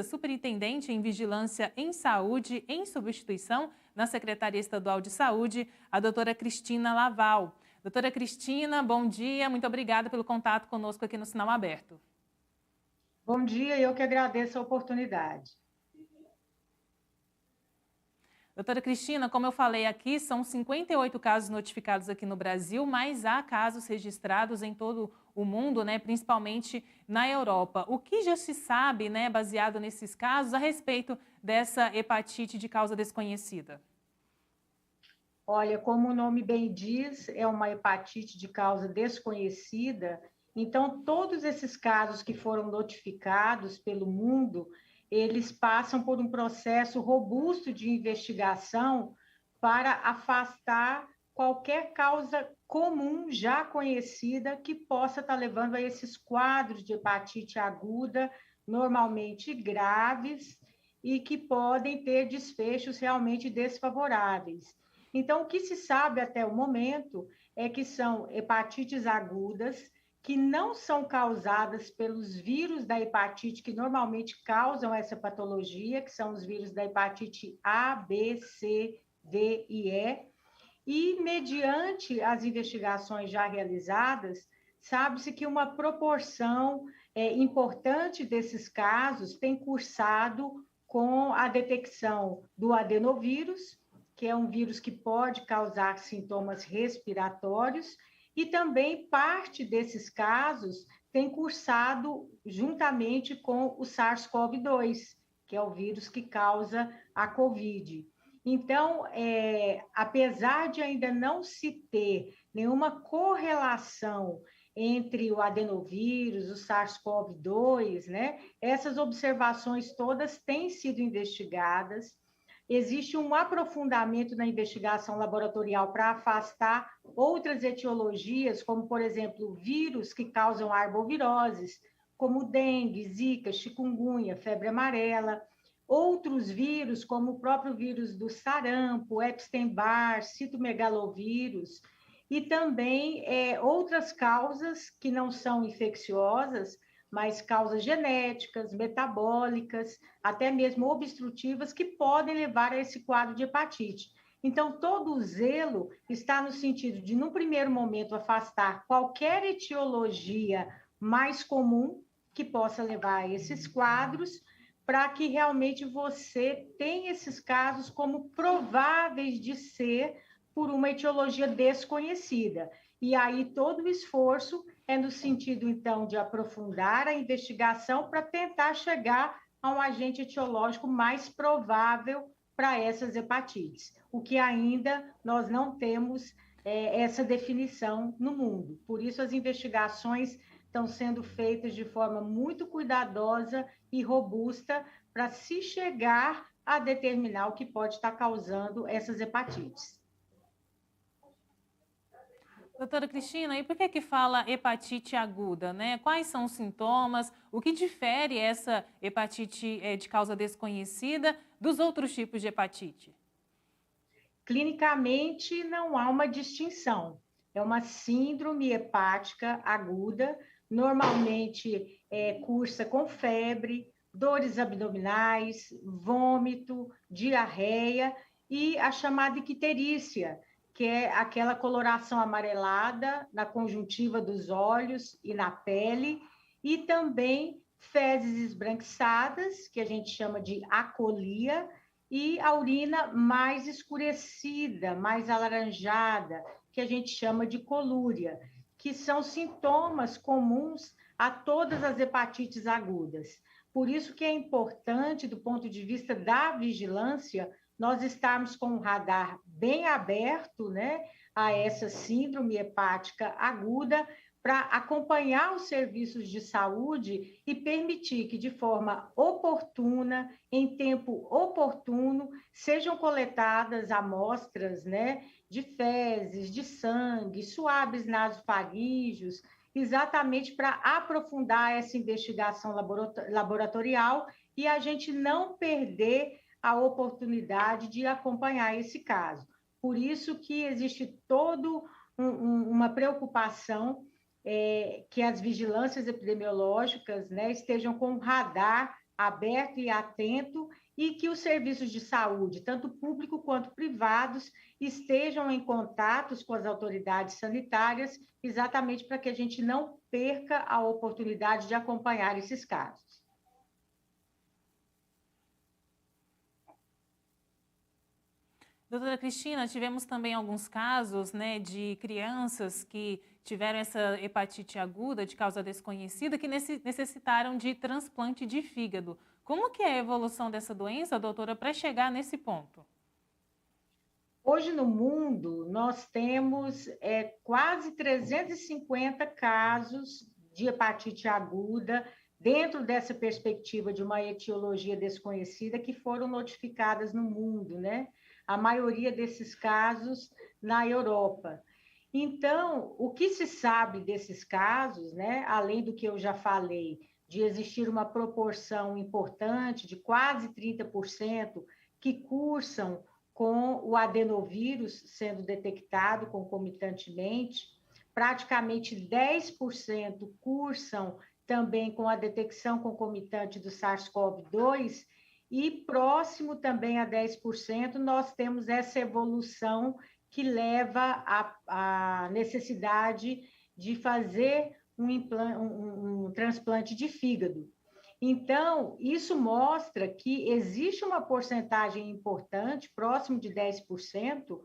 Superintendente em Vigilância em Saúde, em substituição na Secretaria Estadual de Saúde, a doutora Cristina Laval. Doutora Cristina, bom dia, muito obrigada pelo contato conosco aqui no Sinal Aberto. Bom dia, eu que agradeço a oportunidade. Doutora Cristina, como eu falei aqui, são 58 casos notificados aqui no Brasil, mas há casos registrados em todo o mundo, né, principalmente na Europa. O que já se sabe, né, baseado nesses casos, a respeito dessa hepatite de causa desconhecida? Olha, como o nome bem diz, é uma hepatite de causa desconhecida, então todos esses casos que foram notificados pelo mundo, eles passam por um processo robusto de investigação para afastar qualquer causa comum já conhecida que possa estar levando a esses quadros de hepatite aguda, normalmente graves, e que podem ter desfechos realmente desfavoráveis. Então, o que se sabe até o momento é que são hepatites agudas que não são causadas pelos vírus da hepatite que normalmente causam essa patologia, que são os vírus da hepatite A, B, C, D e E. E, mediante as investigações já realizadas, sabe-se que uma proporção importante desses casos tem cursado com a detecção do adenovírus, que é um vírus que pode causar sintomas respiratórios, e também parte desses casos tem cursado juntamente com o SARS-CoV-2, que é o vírus que causa a Covid. Então, apesar de ainda não se ter nenhuma correlação entre o adenovírus, o SARS-CoV-2, né? Essas observações todas têm sido investigadas. Existe um aprofundamento na investigação laboratorial para afastar outras etiologias, como, por exemplo, vírus que causam arboviroses, como dengue, zika, chikungunya, febre amarela, outros vírus, como o próprio vírus do sarampo, Epstein-Barr, citomegalovírus, e também outras causas que não são infecciosas, mas causas genéticas, metabólicas, até mesmo obstrutivas, que podem levar a esse quadro de hepatite. Então, todo o zelo está no sentido de, no primeiro momento, afastar qualquer etiologia mais comum que possa levar a esses quadros, para que realmente você tenha esses casos como prováveis de ser por uma etiologia desconhecida. E aí todo o esforço é no sentido, então, de aprofundar a investigação para tentar chegar a um agente etiológico mais provável para essas hepatites, o que ainda nós não temos essa definição no mundo. Por isso, as investigações estão sendo feitas de forma muito cuidadosa e robusta para se chegar a determinar o que pode estar causando essas hepatites. Doutora Cristina, e por que fala hepatite aguda, né? Quais são os sintomas? O que difere essa hepatite de causa desconhecida dos outros tipos de hepatite? Clinicamente, não há uma distinção. É uma síndrome hepática aguda, normalmente cursa com febre, dores abdominais, vômito, diarreia e a chamada icterícia, que é aquela coloração amarelada na conjuntiva dos olhos e na pele, e também fezes esbranquiçadas, que a gente chama de acolia, e a urina mais escurecida, mais alaranjada, que a gente chama de colúria, que são sintomas comuns a todas as hepatites agudas. Por isso que é importante, do ponto de vista da vigilância, nós estarmos com o radar bem aberto, né, a essa síndrome hepática aguda, para acompanhar os serviços de saúde e permitir que, de forma oportuna, em tempo oportuno, sejam coletadas amostras, né, de fezes, de sangue, suaves nasofaríneos, exatamente para aprofundar essa investigação laboratorial e a gente não perder a oportunidade de acompanhar esse caso. Por isso que existe toda uma preocupação que as vigilâncias epidemiológicas, né, estejam com radar aberto e atento, e que os serviços de saúde, tanto público quanto privados, estejam em contatos com as autoridades sanitárias, exatamente para que a gente não perca a oportunidade de acompanhar esses casos. Doutora Cristina, tivemos também alguns casos, né, de crianças que tiveram essa hepatite aguda de causa desconhecida que necessitaram de transplante de fígado. Como que é a evolução dessa doença, doutora, para chegar nesse ponto? Hoje no mundo, nós temos quase 350 casos de hepatite aguda dentro dessa perspectiva de uma etiologia desconhecida que foram notificadas no mundo, né? A maioria desses casos na Europa. Então, o que se sabe desses casos, né? Além do que eu já falei, de existir uma proporção importante de quase 30% que cursam com o adenovírus sendo detectado concomitantemente, praticamente 10% cursam também com a detecção concomitante do SARS-CoV-2, e próximo também a 10%, nós temos essa evolução que leva à necessidade de fazer um transplante de fígado. Então, isso mostra que existe uma porcentagem importante, próximo de 10%,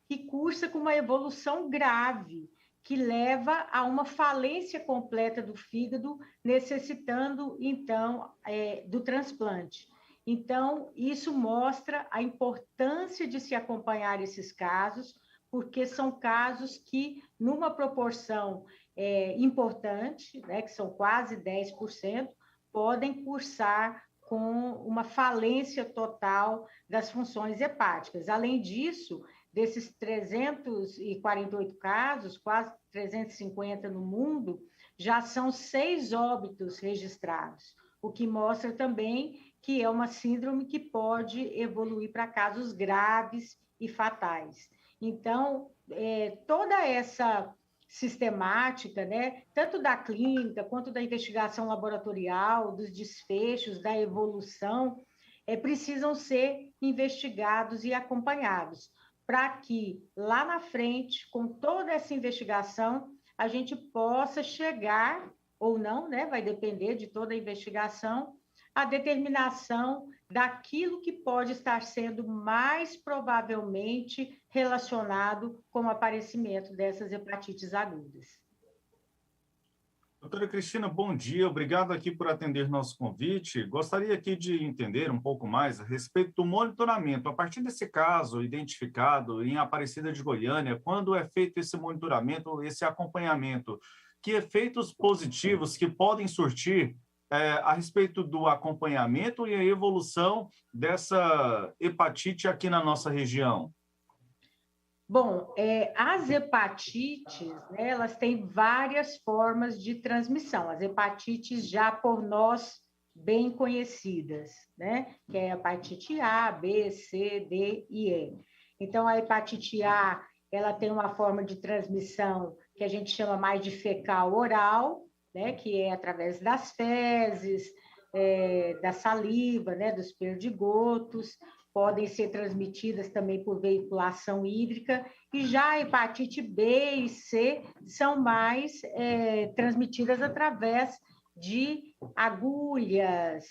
que cursa com uma evolução grave, que leva a uma falência completa do fígado, necessitando, então, do transplante. Então, isso mostra a importância de se acompanhar esses casos, porque são casos que, numa proporção importante, né, que são quase 10%, podem cursar com uma falência total das funções hepáticas. Além disso, desses 348 casos, quase 350 no mundo, já são 6 óbitos registrados, o que mostra também que é uma síndrome que pode evoluir para casos graves e fatais. Então, toda essa sistemática, né, tanto da clínica quanto da investigação laboratorial, dos desfechos, da evolução, precisam ser investigados e acompanhados, para que lá na frente, com toda essa investigação, a gente possa chegar, ou não, né, vai depender de toda a investigação, a determinação daquilo que pode estar sendo mais provavelmente relacionado com o aparecimento dessas hepatites agudas. Doutora Cristina, bom dia. Obrigado aqui por atender nosso convite. Gostaria aqui de entender um pouco mais a respeito do monitoramento. A partir desse caso identificado em Aparecida de Goiânia, quando é feito esse monitoramento, esse acompanhamento, que efeitos positivos que podem surtir a respeito do acompanhamento e a evolução dessa hepatite aqui na nossa região? Bom, as hepatites, né, elas têm várias formas de transmissão. As hepatites já por nós bem conhecidas, né, que é a hepatite A, B, C, D e E. Então, a hepatite A, ela tem uma forma de transmissão que a gente chama mais de fecal-oral, né, que é através das fezes, da saliva, né, dos perdigotos, podem ser transmitidas também por veiculação hídrica, e já a hepatite B e C são mais transmitidas através de agulhas,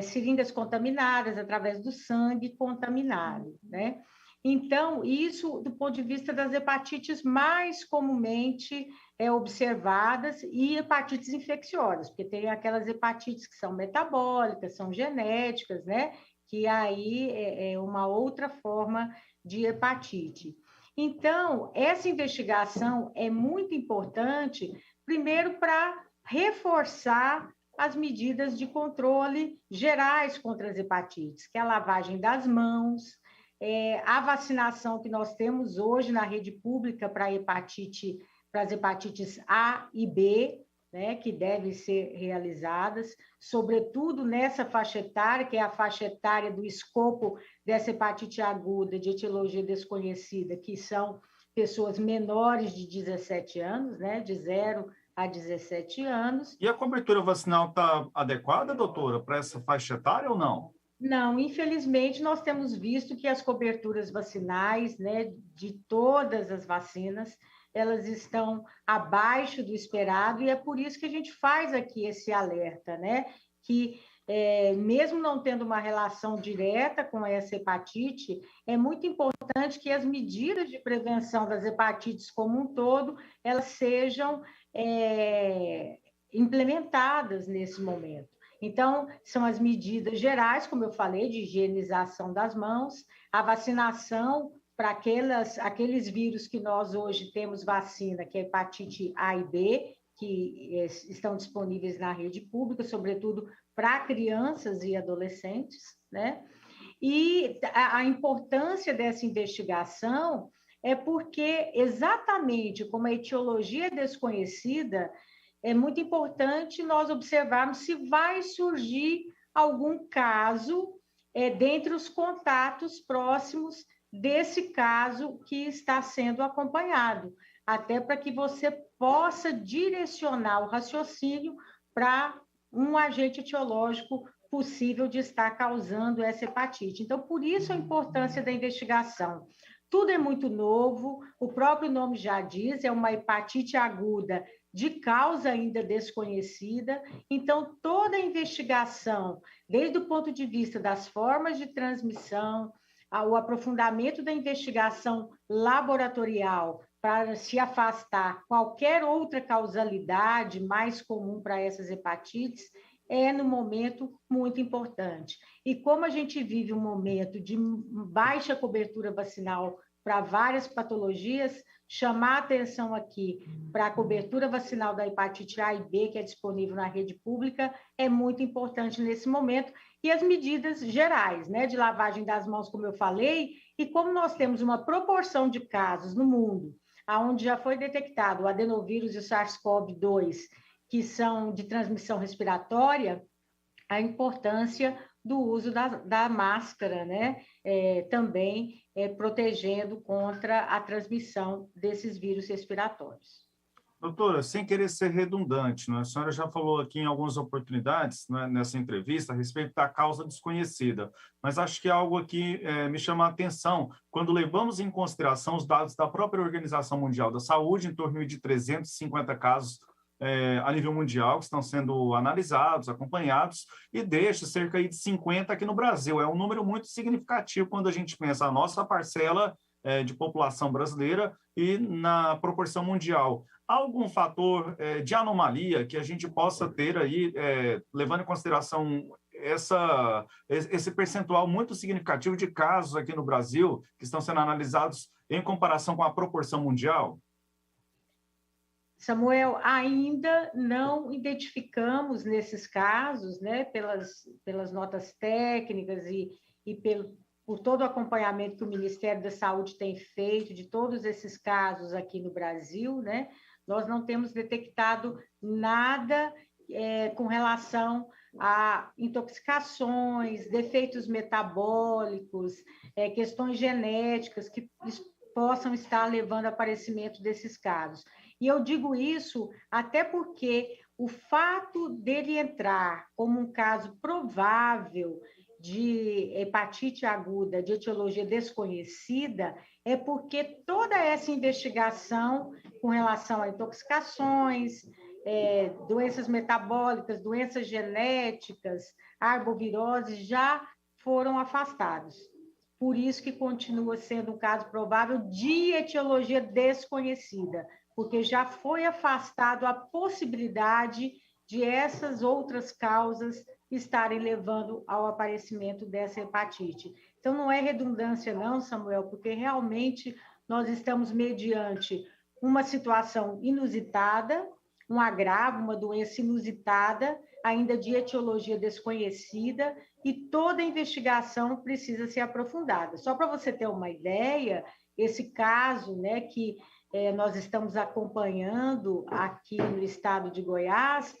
seringas contaminadas, através do sangue contaminado, né? Então, isso do ponto de vista das hepatites mais comumente observadas, e hepatites infecciosas, porque tem aquelas hepatites que são metabólicas, são genéticas, né? Que aí é uma outra forma de hepatite. Então, essa investigação é muito importante, primeiro, para reforçar as medidas de controle gerais contra as hepatites, que é a lavagem das mãos, a vacinação que nós temos hoje na rede pública para as hepatites A e B, né, que devem ser realizadas, sobretudo nessa faixa etária, que é a faixa etária do escopo dessa hepatite aguda de etiologia desconhecida, que são pessoas menores de 17 anos, né, de 0 a 17 anos. E a cobertura vacinal está adequada, doutora, para essa faixa etária ou não? Não, infelizmente, nós temos visto que as coberturas vacinais, né, de todas as vacinas, elas estão abaixo do esperado, e é por isso que a gente faz aqui esse alerta, né, que mesmo não tendo uma relação direta com essa hepatite, é muito importante que as medidas de prevenção das hepatites como um todo, elas sejam implementadas nesse momento. Então, são as medidas gerais, como eu falei, de higienização das mãos, a vacinação para aqueles vírus que nós hoje temos vacina, que é hepatite A e B, que estão disponíveis na rede pública, sobretudo para crianças e adolescentes, né? E a importância dessa investigação é porque, exatamente como a etiologia é desconhecida, é muito importante nós observarmos se vai surgir algum caso dentre os contatos próximos desse caso que está sendo acompanhado, até para que você possa direcionar o raciocínio para um agente etiológico possível de estar causando essa hepatite. Então, por isso a importância da investigação. Tudo é muito novo, o próprio nome já diz, é uma hepatite aguda de causa ainda desconhecida, então toda a investigação, desde o ponto de vista das formas de transmissão, o aprofundamento da investigação laboratorial para se afastar qualquer outra causalidade mais comum para essas hepatites, é, no momento, muito importante. E como a gente vive um momento de baixa cobertura vacinal para várias patologias, chamar a atenção aqui para a cobertura vacinal da hepatite A e B, que é disponível na rede pública, é muito importante nesse momento, e as medidas gerais, né, de lavagem das mãos, como eu falei, e como nós temos uma proporção de casos no mundo, onde já foi detectado o adenovírus e o SARS-CoV-2, que são de transmissão respiratória, a importância do uso da máscara, né? Também protegendo contra a transmissão desses vírus respiratórios. Doutora, sem querer ser redundante, a senhora já falou aqui em algumas oportunidades, nessa entrevista, a respeito da causa desconhecida, mas acho que algo aqui me chama a atenção, quando levamos em consideração os dados da própria Organização Mundial da Saúde, em torno de 350 casos a nível mundial, que estão sendo analisados, acompanhados, e deixa cerca de 50 aqui no Brasil. É um número muito significativo quando a gente pensa a nossa parcela de população brasileira e na proporção mundial. Há algum fator de anomalia que a gente possa ter aí, levando em consideração esse percentual muito significativo de casos aqui no Brasil que estão sendo analisados em comparação com a proporção mundial? Samuel, ainda não identificamos nesses casos, né, pelas notas técnicas e por todo o acompanhamento que o Ministério da Saúde tem feito de todos esses casos aqui no Brasil, né, nós não temos detectado nada com relação a intoxicações, defeitos metabólicos, questões genéticas que possam estar levando ao aparecimento desses casos. E eu digo isso até porque o fato dele entrar como um caso provável de hepatite aguda de etiologia desconhecida é porque toda essa investigação com relação a intoxicações, doenças metabólicas, doenças genéticas, arbovirose, já foram afastados. Por isso que continua sendo um caso provável de etiologia desconhecida, porque já foi afastado a possibilidade de essas outras causas estarem levando ao aparecimento dessa hepatite. Então, não é redundância não, Samuel, porque realmente nós estamos mediante uma situação inusitada, um agravo, uma doença inusitada, ainda de etiologia desconhecida, e toda a investigação precisa ser aprofundada. Só para você ter uma ideia, esse caso, né, que nós estamos acompanhando aqui no estado de Goiás,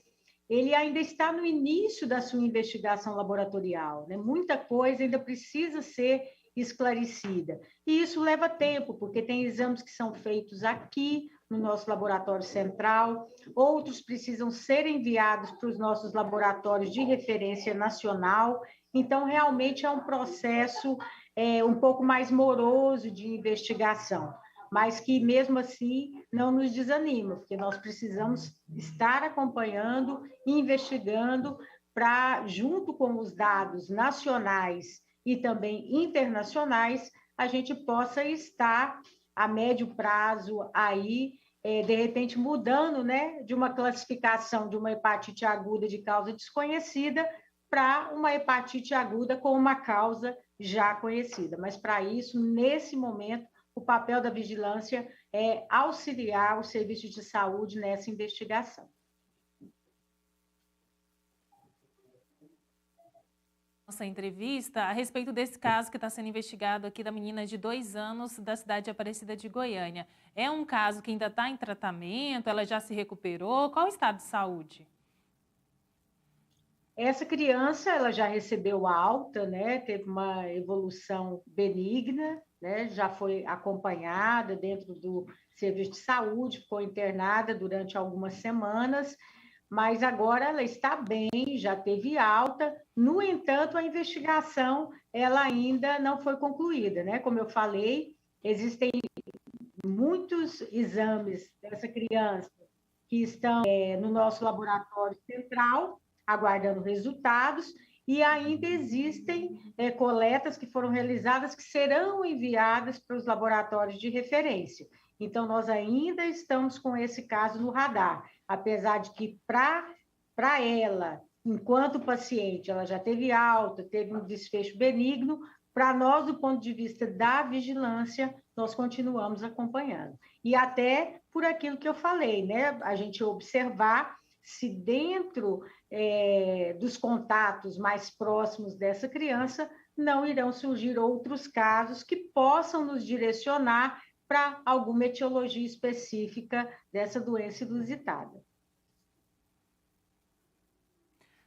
ele ainda está no início da sua investigação laboratorial, né? Muita coisa ainda precisa ser esclarecida. E isso leva tempo, porque tem exames que são feitos aqui no nosso laboratório central, outros precisam ser enviados para os nossos laboratórios de referência nacional. Então, realmente é um processo um pouco mais moroso de investigação, mas que, mesmo assim, não nos desanima, porque nós precisamos estar acompanhando e investigando para, junto com os dados nacionais e também internacionais, a gente possa estar a médio prazo aí, de repente mudando, né, de uma classificação de uma hepatite aguda de causa desconhecida para uma hepatite aguda com uma causa já conhecida. Mas para isso, nesse momento, o papel da vigilância é auxiliar o serviço de saúde nessa investigação. Nossa entrevista a respeito desse caso que está sendo investigado aqui da menina de 2 anos da cidade de Aparecida de Goiânia. É um caso que ainda está em tratamento? Ela já se recuperou? Qual o estado de saúde? Essa criança, ela já recebeu alta, né? Teve uma evolução benigna, né? Já foi acompanhada dentro do serviço de saúde, ficou internada durante algumas semanas, mas agora ela está bem, já teve alta. No entanto, a investigação ela ainda não foi concluída, né? Como eu falei, existem muitos exames dessa criança que estão no nosso laboratório central, aguardando resultados, e ainda existem coletas que foram realizadas que serão enviadas para os laboratórios de referência. Então, nós ainda estamos com esse caso no radar, apesar de que para ela, enquanto paciente, ela já teve alta, teve um desfecho benigno, para nós, do ponto de vista da vigilância, nós continuamos acompanhando. E até por aquilo que eu falei, né? A gente observar se dentro dos contatos mais próximos dessa criança não irão surgir outros casos que possam nos direcionar para alguma etiologia específica dessa doença inusitada.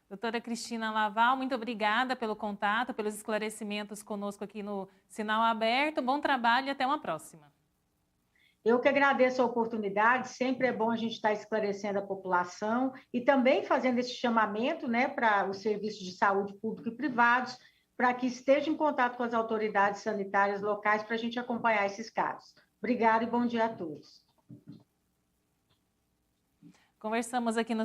Doutora Cristina Laval, muito obrigada pelo contato, pelos esclarecimentos conosco aqui no Sinal Aberto. Bom trabalho e até uma próxima. Eu que agradeço a oportunidade, sempre é bom a gente estar esclarecendo a população e também fazendo esse chamamento, né, para os serviços de saúde público e privados, para que estejam em contato com as autoridades sanitárias locais para a gente acompanhar esses casos. Obrigada e bom dia a todos. Conversamos aqui no